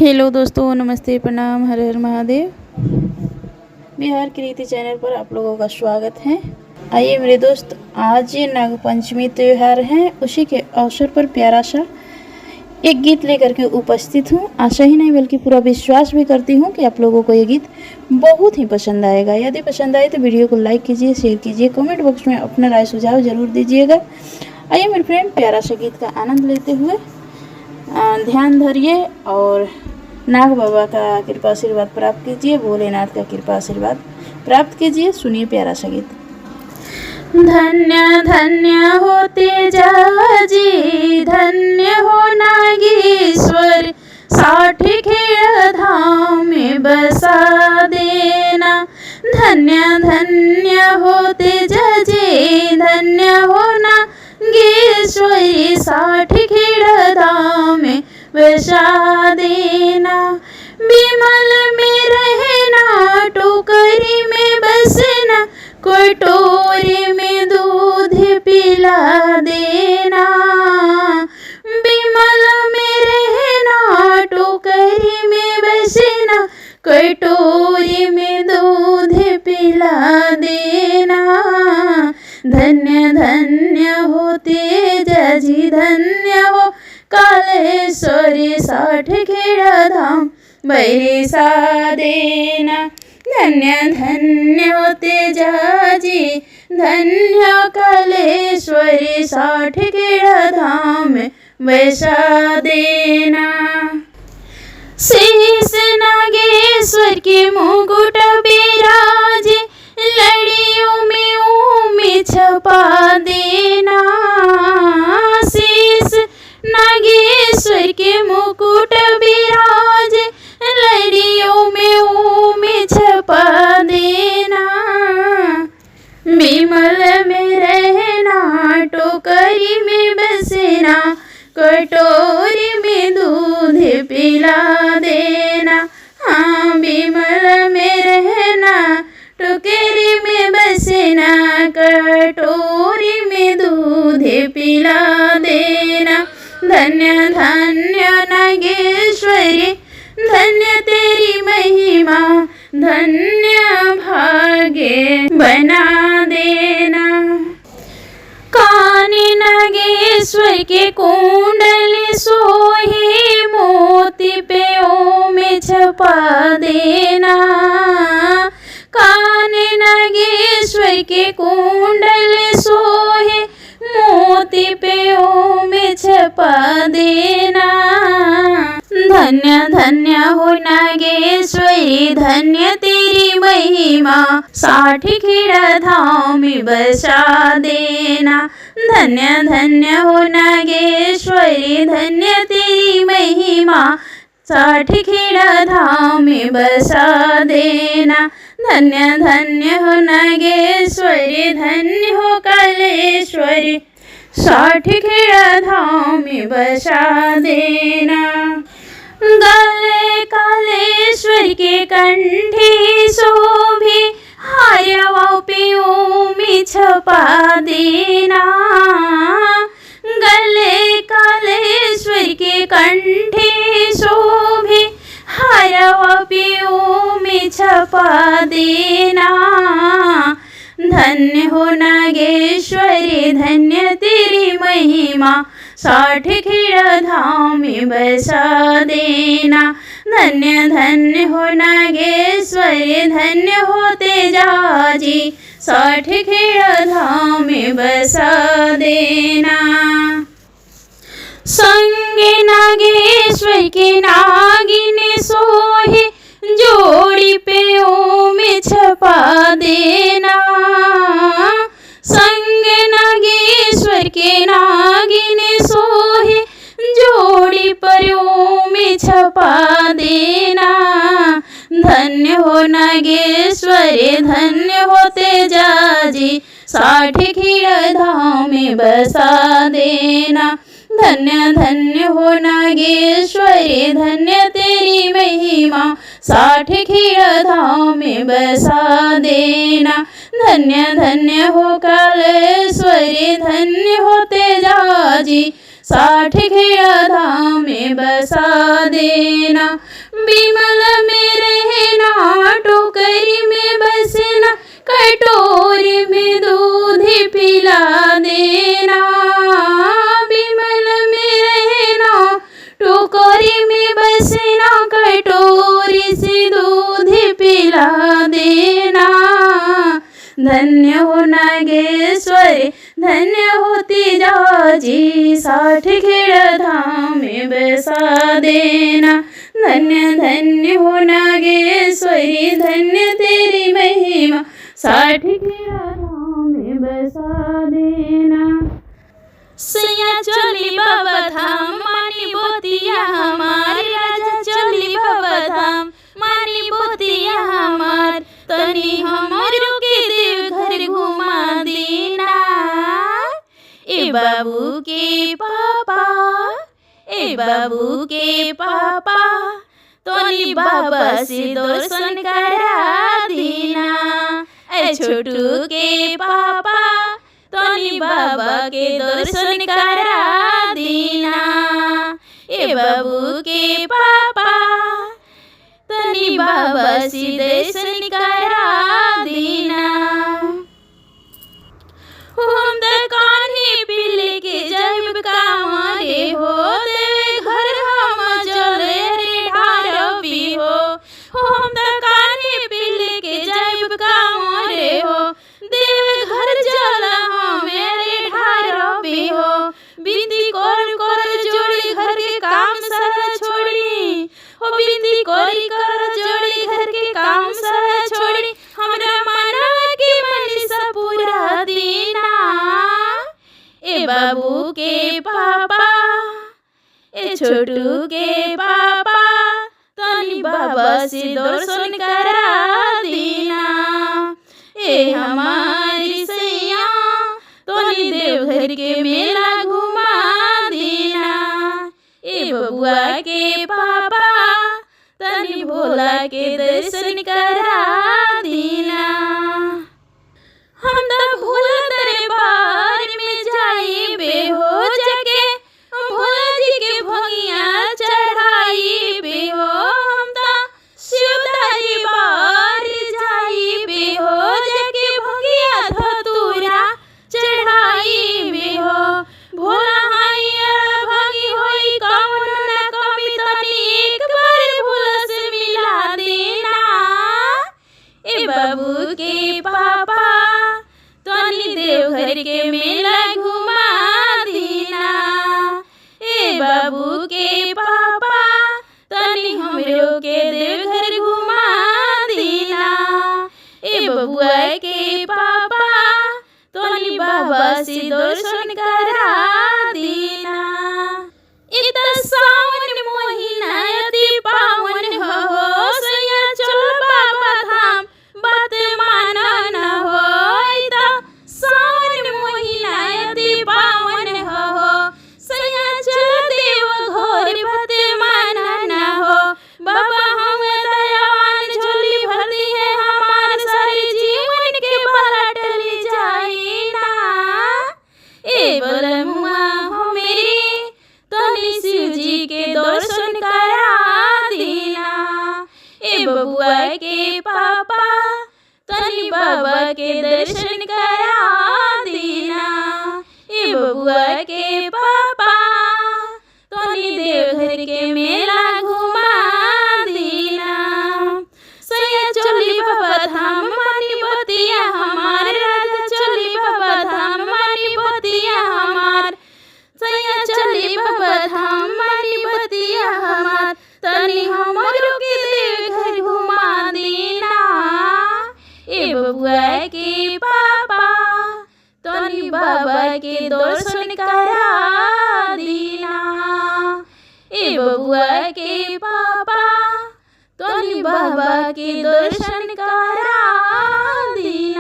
Hello दोस्तों, नमस्ते, प्रणाम, हर हर महादेव। बिहार की रीति चैनल पर आप लोगों का स्वागत है। आइए मेरे दोस्त, आज ये नाग पंचमी त्यौहार है, उसी के अवसर पर प्यारा सा एक गीत लेकर के उपस्थित हूँ। आशा ही नहीं बल्कि पूरा विश्वास भी करती हूँ कि आप लोगों को ये गीत बहुत ही पसंद आएगा। यदि पसंद आए तो वीडियो को लाइक कीजिए, शेयर कीजिए, कमेंट बॉक्स में अपना राय सुझाव जरूर दीजिएगा। आइए मेरे फ्रेंड, प्यारा सा गीत का आनंद लेते हुए ध्यान धरिए और नाग बाबा का कृपा आशीर्वाद प्राप्त कीजिए, भोलेनाथ का कृपा आशीर्वाद प्राप्त कीजिए। सुनिए प्यारा सा गीत। धन्य धन्य हो तेजाजी, धन्य हो नागेश्वर, 60 खेड़ धाम में बसा देना। धन्य धन्य हो तेजाजी, धन्य हो नागेश्वरी, 60 खेड़ धाम में बसा देना। बिमल में रहना, टोकरी में बसना, कटोरे में दूध पिला देना। बिमल में रहना, टोकरी में बसना, कटोरे में दूध पिला देना। धन्य धन्य हो तेजाजी, धन्य हो कालेश्वरी, 60 खेड़ धाम बरसा देना। धन्य धन्य हो तेजाजी, धन्य कालेश्वरी, 60 खेड़ धाम बरसा देना। शेष नागेश्वर के मुकुट बिराजे, लड़ियों में ऊमे छपा देना। शेष नागेश्वर के मुकुट बिराजे, लड़ियों में ऊमे छपा देना। बिमल में रहना, टोकरी में बसना, कटोरी में दूध पिला देना। हाँ, बिमल में रहना, टोकरी में बसना, कटोरी में दूध पिला देना। धन्य धन्य नागेश्वरी, धन्य तेरी महिमा, धन्य भाग्य बना देना। कानी नागेश्वर के कुंडल सोहे, मोती पे में छपा देना। कानी नागेश्वर के कुंडल सोहे, मोती पे में छपा देना। धन्य धन्य हो नागेश्वरी, धन्य तेरी महिमा, 60 खेड़ धाम में बसा देना। धन्य धन्य हो नागेश्वरी, धन्य तेरी महिमा, 60 खेड़ धाम में बसा देना। धन्य धन्य हो नागेश्वरी, धन्य हो कालेश्वरी, 60 खेड़ धाम में बसा देना। गले कालेश्वर के कंठी शोभे, हारवा पे में छपा देना। गले कालेश्वर के कंठी शोभे, हारवा पे में छपा देना। धन्य हो नागेश्वरी, धन्य तेरी महिमा, 60 खेड़ धाम में बसा देना। धन्य धन्य हो नागेश्वरी, धन्य हो तेजाजी, 60 खेड़ धाम में बसा देना। संगे नागेश्वर के नागिन सोहे, जोड़ी पे में छपा देना। संग नागेश्वर के नागिन सोहे, जोड़ी पर में छपा देना। धन्य हो नागेश्वरी, धन्य हो तेजाजी, 60 खेड़ धाम में बसा देना। धन्य धन्य हो नागेश्वरी, धन्य तेरी महिमा, 60 खेड़ धाम में बसा देना। धन्य धन्य हो कालेश्वरी, धन्य हो तेजाजी, साठ खेड़ा धाम में बसा देना। बिमल में रहना टोकरी में बसना, कटोरी में दूध पिला देना। बिमल में रहना टोकरी में बसना, कटोरी से दूध पिला देना। धन्य हो नागेश्वरी धन्य होती जाजी, साठ खेड़ा धाम में बसा देना। धन्य धन्य हो नागेश्वरी धन्य तेरी महिमा, साठ खेड़ा धाम में बसा देना। सैया चली बाबा धाम मानी बोतिया हमार, राजा चली बाबा धाम मानी बोतिया हमार। तनी हमरो के देवघर घुमा देना। ए बाबू के पापा ए बाबू के पापा, तनी बाबा से दर्शन करा देना। ए छोटू के पापा तनी बाबा के दर्शन करा देना। ए बाबू के पापा तनी बाबा से दर्शन करा देना। हम दुकान ही पीले के जब कांवरे हो, देवे घर हम चले रे ढार भी हो। हम दुकान ही पीले के जब कांवरे हो, देवे घर चला मेरे ढार भी हो। बिंदी कर कर जोड़ी घर के काम सारा छोड़ी हो, बिंदी कोरी कर जोड़ी घर के काम सारा छोड़ी। हमरा मानव के मनीषा पूरा देना। ए बाबू के पापा ए छोटू के पापा, तनी बाबा से दर्शन करा देना। ए हमारी सैया तनी देवघर के मेला घुमा देना। ए बबुआ के पापा तनी भोला के दर्शन करा देना। हम तो भोला दरबार में जाई बेहो, जाके भोला जी के भोगिया चढ़ाई बेहो। हम तो शिवदारी बार जाई बेहो, जाके भोगिया धतूरा चढ़ाई बेहो। भोला हाइया भोगी होई कौन ना कभी, तनी एक बार भोला से मिला देना। ए बाबू के पापा तनी देवघर के मेला घुमा देना। ए बाबू के पापा तनी हमरो के देवघर घुमा देना। ए बबुआ के पापा तनी बाबा से दर्शन करा देना। इत सावन महीना अति पावन हो, सैया चल बाबा धाम बात माना न हो। इत सावन महीना अति पावन हो, सैया चल देवघर बात माना न हो। बाबा हम दयावान झोली भर दी है हमार, सारे जीवन के बालट ले जाए ना। ए बलमुआ हो मेरे तनी शिव जी के दर्शन करा देना। ए बबुआ के पापा तनी बाबा के दर्शन करा देना। ए बबुआ के पापा तनी देवघर के मेला घुमा देना। सैया चली बाबा धाम मानी बतिया हमार, राजा चली बाबा धाम मानी बतिया हमार। सैया चली बाबा धाम मानी बतिया हमार, तनी हमरो के देवघर घुमा देना। ए बबुआ के पापा तनी बाबा के दर्शन करा देना। ए बबुआ के पापा तनी बाबा के दर्शन करा देना।